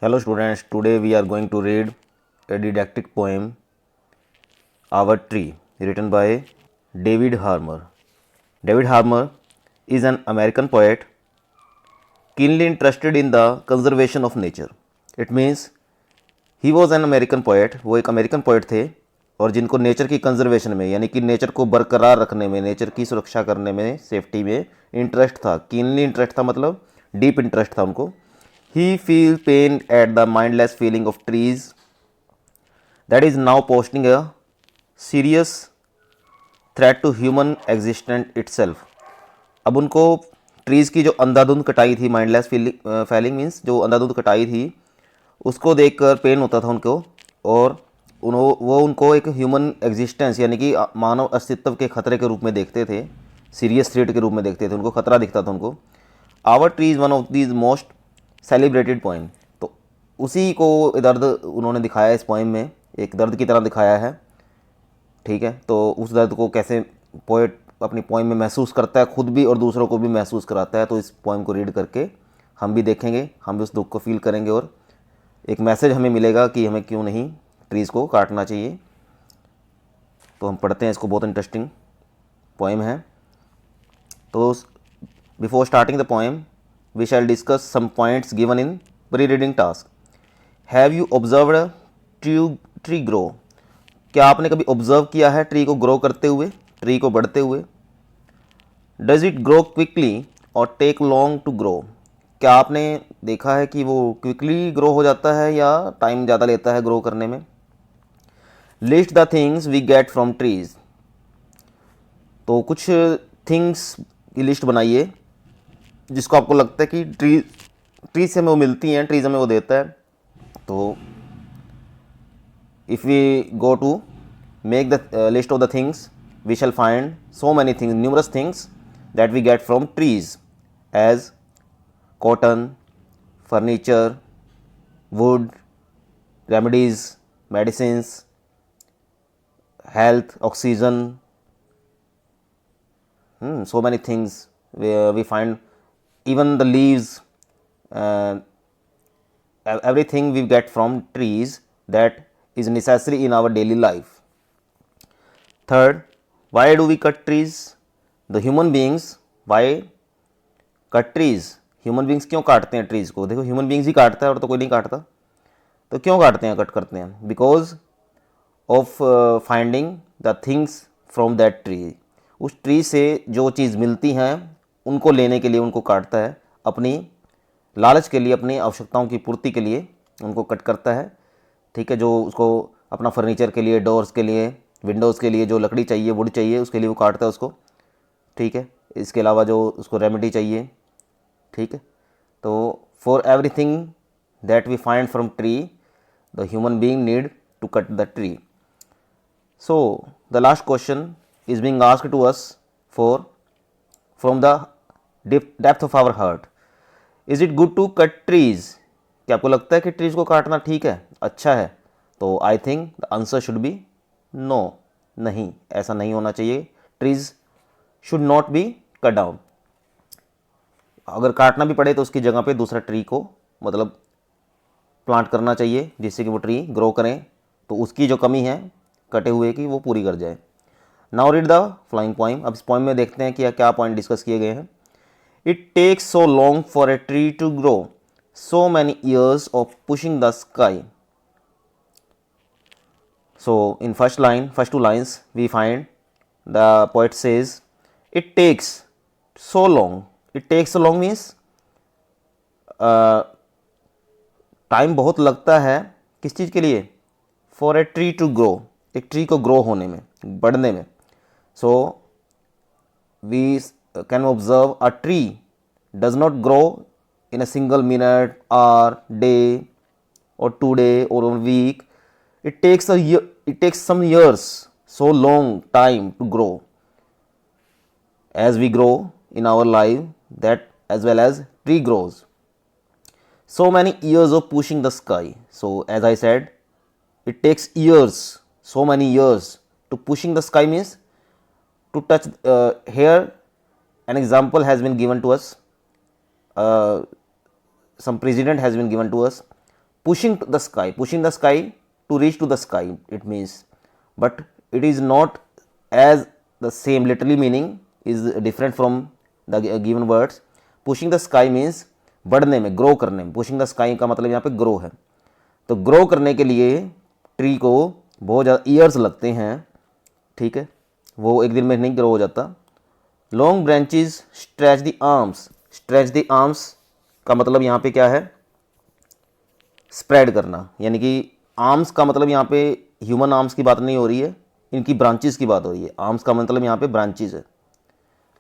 Hello students, today we are going to read a didactic poem, Our Tree, written by David Harmer. David Harmer is an American poet keenly interested in the conservation of nature. It means he was an American poet, वो एक American poet थे और जिनको nature की conservation में यानी कि nature को बरकरार रखने में, नेचर की सुरक्षा करने में, सेफ्टी में इंटरेस्ट था, कीनली इंटरेस्ट था, मतलब डीप इंटरेस्ट था उनको. He feel pain at the mindless feeling of trees that is now posting a serious threat to human existent itself. अब उनको ट्रीज़ की जो अंधाधुंध कटाई थी, माइंडलेस फीलिंग मीन्स जो अंधाधुंध कटाई थी, उसको देखकर पेन होता था उनको और वो उनको एक ह्यूमन एग्जिस्टेंस यानी कि मानव अस्तित्व के खतरे के रूप में देखते थे, सीरियस थ्रेट के रूप में देखते थे, उनको खतरा दिखता था उनको. Our tree is one of these most celebrated poem. तो उसी को दर्द उन्होंने दिखाया इस पोइम में, एक दर्द की तरह दिखाया है. ठीक है, तो उस दर्द को कैसे पोएट अपनी पोइम में महसूस करता है, खुद भी और दूसरों को भी महसूस कराता है. तो इस पोइम को रीड करके हम भी देखेंगे, हम भी उस दुख को फील करेंगे और एक मैसेज हमें मिलेगा कि हमें क्यों नहीं ट्रीज़ को काटना चाहिए. तो हम पढ़ते हैं इसको, बहुत इंटरेस्टिंग पोएम है. तो before starting the poem we shall discuss some points given in pre reading task. Have you observed a tree grow? क्या आपने कभी ऑब्जर्व किया है ट्री को ग्रो करते हुए, ट्री को बढ़ते हुए? डज इट ग्रो क्विकली और टेक लॉन्ग टू ग्रो? क्या आपने देखा है कि वो क्विकली ग्रो हो जाता है या टाइम ज़्यादा लेता है ग्रो करने में? List the things we get from trees. तो कुछ थिंग्स की लिस्ट बनाइए जिसको आपको लगता है कि ट्रीज से हमें वो मिलती हैं, ट्रीज हमें वो देता है. तो if we go to make the list of the things we shall find so many things, numerous things that we get from trees as cotton, furniture, wood, remedies, medicines, health, oxygen, so many things where we find, even the leaves, uh, everything we get from trees that is necessary in our daily life. Third, why do we cut trees? The human beings, why cut trees? Human beings क्यों काटते हैं trees को? देखो, human beings he काटता है और तो कोई नहीं काटता. तो क्यों काटते हैं, कट करते हैं? Because of finding the things from that tree. उस ट्री से जो चीज़ मिलती हैं उनको लेने के लिए उनको काटता है, अपनी लालच के लिए, अपनी आवश्यकताओं की पूर्ति के लिए उनको कट करता है. ठीक है, जो उसको अपना फर्नीचर के लिए, डोर्स के लिए, विंडोज़ के लिए जो लकड़ी चाहिए, वुड चाहिए, उसके लिए वो काटता है उसको. ठीक है, इसके अलावा जो उसको रेमेडी चाहिए. ठीक है, तो for everything that we find from tree the human being need to cut the tree. So the last question is being asked to us for from the depth of our heart. Is it good to cut trees? क्या आपको लगता है कि trees को काटना ठीक है, अच्छा है? तो I think the answer should be no. नहीं, ऐसा नहीं होना चाहिए. Trees should not be cut down. अगर काटना भी पड़े तो उसकी जगह पे दूसरा ट्री को मतलब प्लांट करना चाहिए जिससे कि वो ट्री ग्रो करें, तो उसकी जो कमी है कटे हुए की वो पूरी कर जाए. Now read the flying poem. अब इस पोइम में देखते हैं कि क्या पॉइंट डिस्कस किए गए हैं. It takes so long for a tree to grow, so many years of pushing the sky. So in first two lines we find the poet says it takes so long. It takes so long means time बहुत लगता है किस चीज़ के लिए? For a tree to grow, एक tree को grow होने में, बढ़ने में. So we can observe a tree does not grow in a single minute, hour, day और 2 day or a week. It takes a year, it takes some years, so long time to grow. As we grow in our life, that as well as tree grows. So many years of pushing the sky. So as I said, it takes years, so many years to pushing the sky means to touch. Here an example has been given to us. Some precedent has been given to us. pushing to the sky, pushing the sky to reach to the sky it means, but it is not as the same, literally meaning is different from the given words. pushing the sky means बढ़ने में, grow करने में. pushing the sky का मतलब यहाँ पे grow है. तो ग्रो करने के लिए ट्री को बहुत ज़्यादा ईयर्स लगते हैं, ठीक है, वो एक दिन में नहीं ग्रो हो जाता. Long branches stretch the arms, stretch the arms का मतलब यहाँ पे क्या है, स्प्रेड करना, यानी कि आर्म्स का मतलब यहाँ पे ह्यूमन आर्म्स की बात नहीं हो रही है, इनकी ब्रांचेस की बात हो रही है. आर्म्स का मतलब यहाँ पे ब्रांचेस है,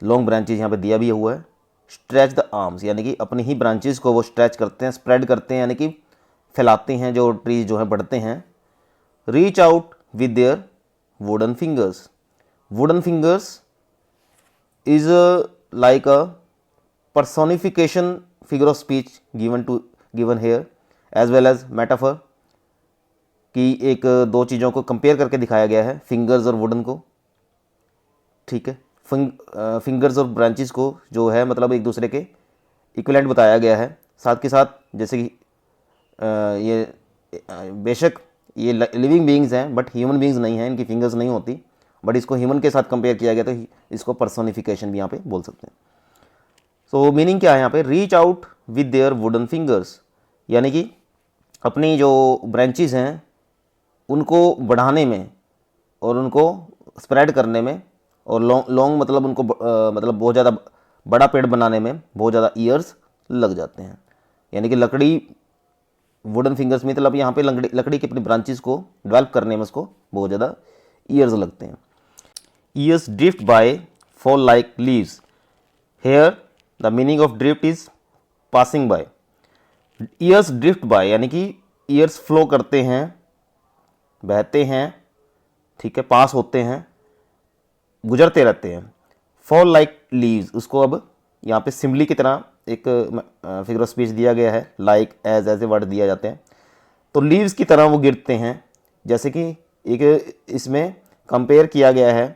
लॉन्ग ब्रांचेस यहाँ पे दिया भी हुआ है. स्ट्रेच द आर्म्स यानी कि अपनी ही ब्रांचेस को वो स्ट्रेच करते हैं, स्प्रेड करते हैं, यानी कि फैलाते हैं जो ट्रीज जो है बढ़ते हैं. Reach out with their wooden fingers, wooden fingers is like a personification figure of speech given here as well as metaphor, कि एक दो चीज़ों को कंपेयर करके दिखाया गया है, फिंगर्स और वुडन को, ठीक है. फिंगर्स और ब्रांचेस को जो है मतलब एक दूसरे के इक्विवेलेंट बताया गया है. साथ के साथ जैसे कि ये बेशक ये लिविंग बीइंग्स हैं बट ह्यूमन बीइंग्स नहीं हैं, इनकी फिंगर्स नहीं होती, बट इसको ह्यूमन के साथ कंपेयर किया गया तो इसको पर्सोनिफिकेशन भी यहाँ पे बोल सकते हैं. सो मीनिंग क्या है यहाँ पे, reach out with their wooden fingers, यानी कि अपनी जो ब्रांचेस हैं उनको बढ़ाने में और उनको स्प्रेड करने में, और लॉन्ग मतलब उनको मतलब बहुत ज़्यादा बड़ा पेड़ बनाने में बहुत ज़्यादा ईयर्स लग जाते हैं. यानी कि लकड़ी, वुडन फिंगर्स मतलब यहाँ पे लकड़ी की अपनी ब्रांचेस को डेवलप करने में उसको बहुत ज़्यादा ईयर्स लगते हैं. Years drift by fall like leaves, here the meaning of drift is passing by. Years drift by यानी कि ईयर्स फ्लो करते हैं, बहते हैं, ठीक है, पास होते हैं, गुजरते रहते हैं. फॉल लाइक लीव्स, उसको अब यहाँ पे सिम्बली की तरह एक फिगर ऑफ स्पीच दिया गया है, लाइक एज ऐसे वर्ड दिया जाते हैं. तो लीव्स की तरह वो गिरते हैं, जैसे कि एक इसमें कंपेयर किया गया है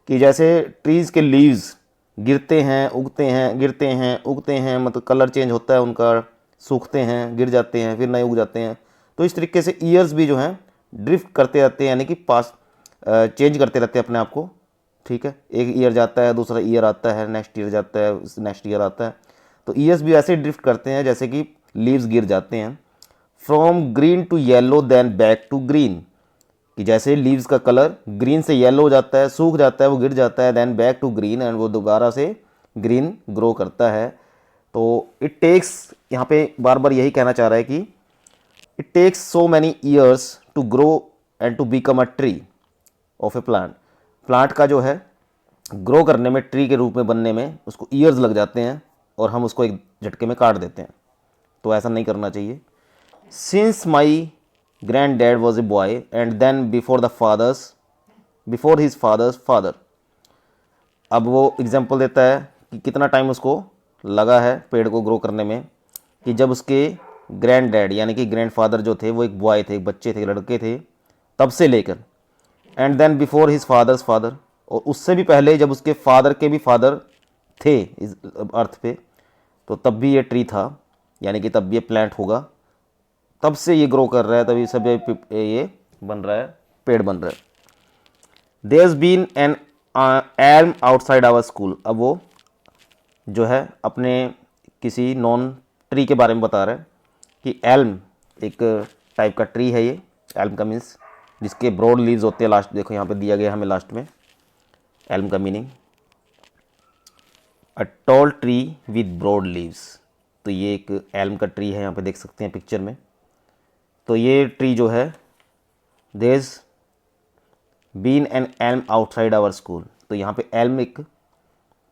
कि जैसे ट्रीज़ के लीव्स गिरते हैं, उगते हैं, गिरते हैं, उगते हैं, मतलब कलर चेंज होता है उनका, सूखते हैं, गिर जाते हैं, फिर नए उग जाते हैं. तो इस तरीके से ईयर्स भी जो हैं ड्रिफ्ट करते रहते हैं, यानी कि पास चेंज करते रहते हैं अपने आप को, ठीक है. एक ईयर जाता है, दूसरा ईयर आता है, नेक्स्ट ईयर जाता है, नेक्स्ट ईयर आता है. तो ईयर्स भी ऐसे ड्रिफ्ट करते हैं जैसे कि लीव्स गिर जाते हैं. From green to yellow then back to green, कि जैसे लीव्स का कलर ग्रीन से येलो हो जाता है, सूख जाता है, वो गिर जाता है, then back to green, and वो दोबारा से ग्रीन ग्रो करता है. तो इट टेक्स, यहाँ पे बार बार यही कहना चाह रहा है कि it takes so many years to grow and to become a tree of a plant. Plant का जो है ग्रो करने में, ट्री के रूप में बनने में उसको ईयर्स लग जाते हैं और हम उसको एक झटके में काट देते हैं. तो ऐसा नहीं करना चाहिए. Since my grand dad was a boy and then before his father's father. अब वो एग्जाम्पल देता है कि कितना टाइम उसको लगा है पेड़ को ग्रो करने में, कि जब उसके ग्रैंड डैड यानी कि ग्रैंड फादर जो थे वो एक बॉय थे, एक बच्चे थे, लड़के थे, तब से लेकर, and then before his father's father, और उससे भी पहले जब उसके फादर के भी फादर थे इस अर्थ पे, तो तब भी ये ट्री था, यानी कि तब भी ये प्लांट होगा, तब से ये ग्रो कर रहा है, तभी सब ये बन रहा है, पेड़ बन रहा है. There has been an elm outside our school. अब वो जो है अपने किसी नॉन ट्री के बारे में बता रहा है कि एल्म एक टाइप का ट्री है. ये एल्म का मीन्स जिसके ब्रॉड लीव्स होते हैं, लास्ट देखो यहाँ पे दिया गया हमें लास्ट में एल्म का meaning, a tall tree with broad leaves. तो ये एक एल्म का ट्री है, यहाँ पे देख सकते हैं पिक्चर में. तो ये ट्री जो है, there is been an elm outside our school. तो यहाँ पे एल्म एक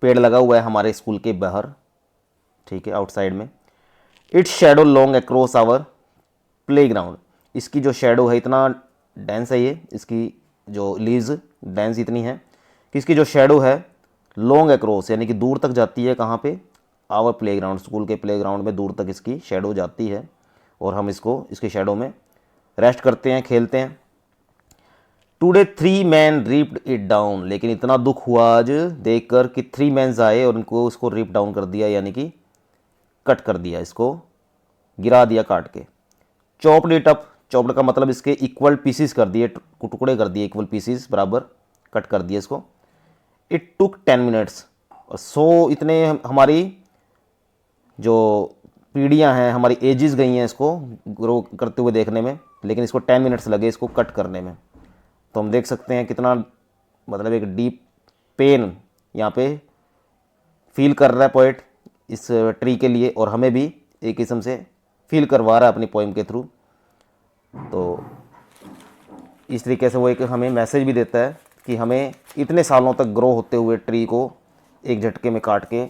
पेड़ लगा हुआ है हमारे स्कूल के बाहर, ठीक है, आउटसाइड में. Its shadow long across our playground. इसकी जो शेडो है इतना डेंस है, ये इसकी जो लीव्स डेंस इतनी है कि इसकी जो शेडो है लॉन्ग अक्रॉस यानी कि दूर तक जाती है. कहाँ पे, आवर प्लेग्राउंड, स्कूल के प्लेग्राउंड में दूर तक इसकी शेडो जाती है और हम इसको इसकी शेडो में रेस्ट करते हैं, खेलते हैं. Today 3 men ripped it down. लेकिन इतना दुख हुआ आज देखकर कि 3 men आए और उनको उसको रिप डाउन कर दिया, यानी कि कट कर दिया, इसको गिरा दिया काट के. चॉप्ड इट अप, चॉप्ड का मतलब इसके इक्वल पीसीस कर दिए, टुकड़े कर दिए, इक्वल पीसीस बराबर कट कर दिए इसको। इट टुक 10 मिनट्स, और 100 इतने हमारी जो पीढ़ियाँ हैं, हमारी एजेस गई हैं इसको ग्रो करते हुए देखने में, लेकिन इसको 10 मिनट्स लगे इसको कट करने में। तो हम देख सकते हैं कितना मतलब एक डीप पेन यहाँ पे फील कर रहा है पोइट इस ट्री के लिए, और हमें भी एक किस्म से फील करवा रहा है अपनी पोइम के थ्रू। तो इस तरीके से वो एक हमें मैसेज भी देता है कि हमें इतने सालों तक ग्रो होते हुए ट्री को एक झटके में काट के,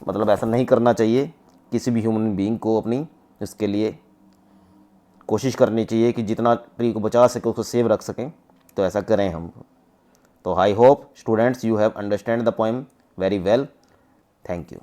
मतलब ऐसा नहीं करना चाहिए किसी भी ह्यूमन बीइंग को। अपनी इसके लिए कोशिश करनी चाहिए कि जितना ट्री को बचा सके उसको सेव रख सकें, तो ऐसा करें हम। तो I hope students you have understand the poem very well. Thank you.